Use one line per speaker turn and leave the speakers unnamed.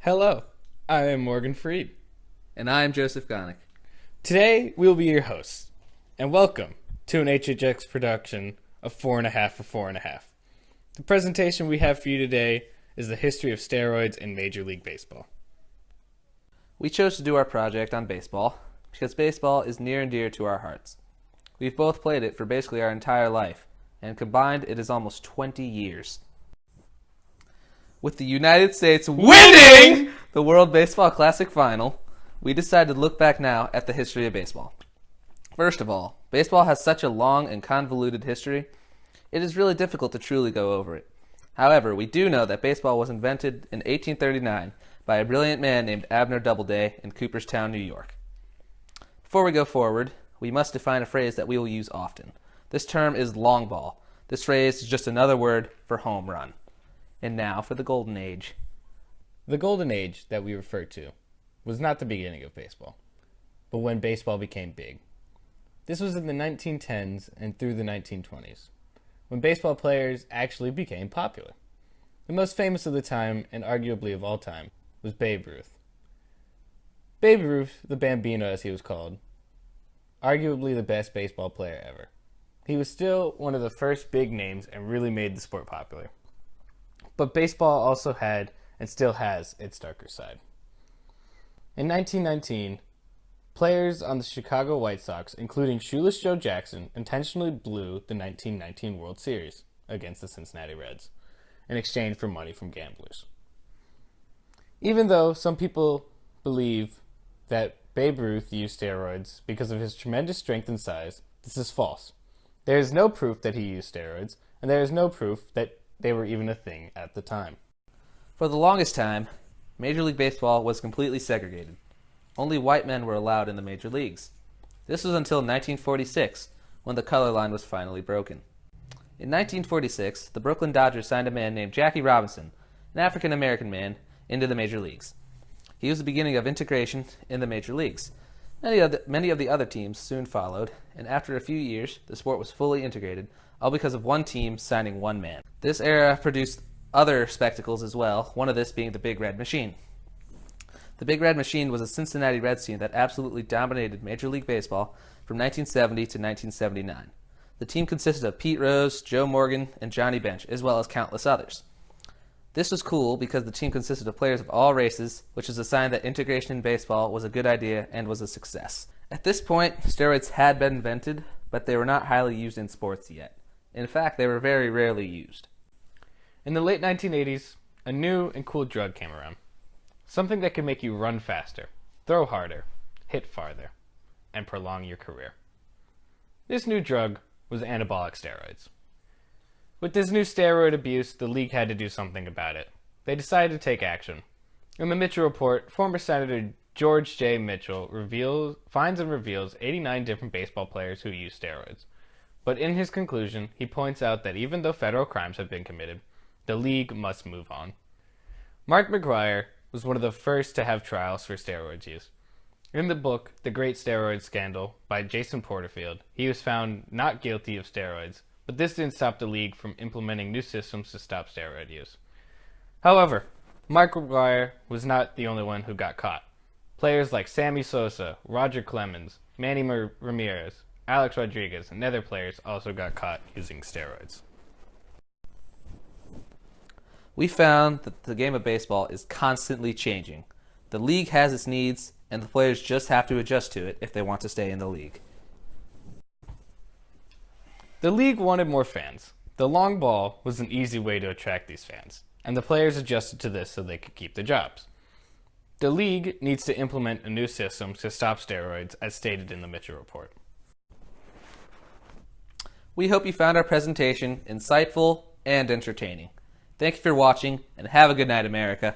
Hello, I am Morgan Freed.
And I'm Joseph Gonick.
Today, we'll be your hosts, and welcome to an HHX production of 4.5 for 4.5. The presentation we have for you today is the history of steroids in Major League Baseball.
We chose to do our project on baseball because baseball is near and dear to our hearts. We've both played it for basically our entire life, and combined it is almost 20 years. With the United States winning the World Baseball Classic Final, we decided to look back now at the history of baseball. First of all, baseball has such a long and convoluted history, it is really difficult to truly go over it. However, we do know that baseball was invented in 1839 by a brilliant man named Abner Doubleday in Cooperstown, New York. Before we go forward, we must define a phrase that we will use often. This term is long ball. This phrase is just another word for home run. And now for the Golden Age.
The Golden Age that we refer to was not the beginning of baseball, but when baseball became big. This was in the 1910s and through the 1920s, when baseball players actually became popular. The most famous of the time, and arguably of all time, was Babe Ruth. Babe Ruth, the Bambino as he was called, arguably the best baseball player ever. He was still one of the first big names and really made the sport popular. But baseball also had, and still has, its darker side. In 1919, players on the Chicago White Sox, including Shoeless Joe Jackson, intentionally blew the 1919 World Series against the Cincinnati Reds in exchange for money from gamblers. Even though some people believe that Babe Ruth used steroids because of his tremendous strength and size, this is false. There is no proof that he used steroids, and there is no proof that they were even a thing at the time.
For the longest time, Major League Baseball was completely segregated. Only white men were allowed in the major leagues. This was until 1946, when the color line was finally broken. In 1946, the Brooklyn Dodgers signed a man named Jackie Robinson, an African-American man, into the major leagues. He was the beginning of integration in the major leagues. Many of the other teams soon followed, and after a few years, the sport was fully integrated, all because of one team signing one man. This era produced other spectacles as well, one of this being the Big Red Machine. The Big Red Machine was a Cincinnati Reds team that absolutely dominated Major League Baseball from 1970 to 1979. The team consisted of Pete Rose, Joe Morgan, and Johnny Bench, as well as countless others. This was cool because the team consisted of players of all races, which is a sign that integration in baseball was a good idea and was a success. At this point, steroids had been invented, but they were not highly used in sports yet. In fact, they were very rarely used.
In the late 1980s, a new and cool drug came around. Something that could make you run faster, throw harder, hit farther, and prolong your career. This new drug was anabolic steroids. With this new steroid abuse, the league had to do something about it. They decided to take action. In the Mitchell Report, former Senator George J. Mitchell finds and reveals 89 different baseball players who use steroids. But in his conclusion, he points out that even though federal crimes have been committed, the league must move on. Mark McGwire was one of the first to have trials for steroids use. In the book, The Great Steroid Scandal, by Jason Porterfield, he was found not guilty of steroids, but this didn't stop the league from implementing new systems to stop steroid use. However, Mark McGwire was not the only one who got caught. Players like Sammy Sosa, Roger Clemens, Manny Ramirez, Alex Rodriguez, and other players also got caught using steroids.
We found that the game of baseball is constantly changing. The league has its needs, and the players just have to adjust to it if they want to stay in the league.
The league wanted more fans. The long ball was an easy way to attract these fans, and the players adjusted to this so they could keep their jobs. The league needs to implement a new system to stop steroids, as stated in the Mitchell Report.
We hope you found our presentation insightful and entertaining. Thank you for watching, and have a good night, America.